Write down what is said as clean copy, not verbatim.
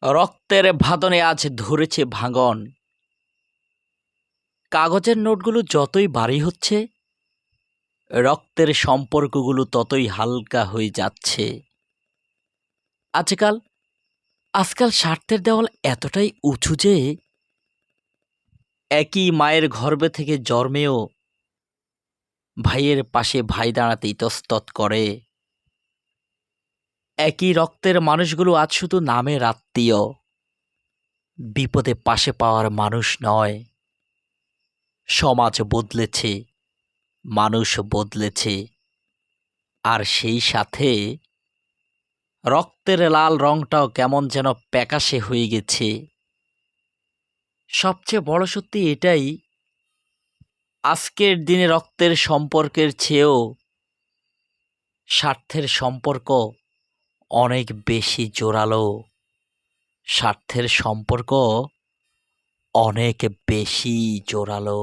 রক্তের ভাদনে আজ ধরেছে ভাঙন। কাগজের নোটগুলো যতই ভারী হচ্ছে, রক্তের সম্পর্কগুলো ততই হালকা হয়ে যাচ্ছে। আজকাল আজকাল স্বার্থের দেওয়াল এতটাই উঁচু যে একই মায়ের গর্ভে থেকে জন্মেও ভাইয়ের পাশে ভাই দাঁড়াতে ইতস্তত করে। একই রক্তের মানুষগুলো আজ শুধু নামের আত্মীয়, বিপদে পাশে পাওয়ার মানুষ নয়। সমাজ বদলেছে, মানুষ বদলেছে, আর সেই সাথে রক্তের লাল রংটাও কেমন যেন প্যাকাশে হয়ে গেছে। সবচেয়ে বড় সত্যি এটাই, আজকের দিনে রক্তের সম্পর্কের চেয়েও স্বার্থের সম্পর্ক অনেক বেশি জোরালো। স্বার্থের সম্পর্ক অনেক বেশি জোরালো।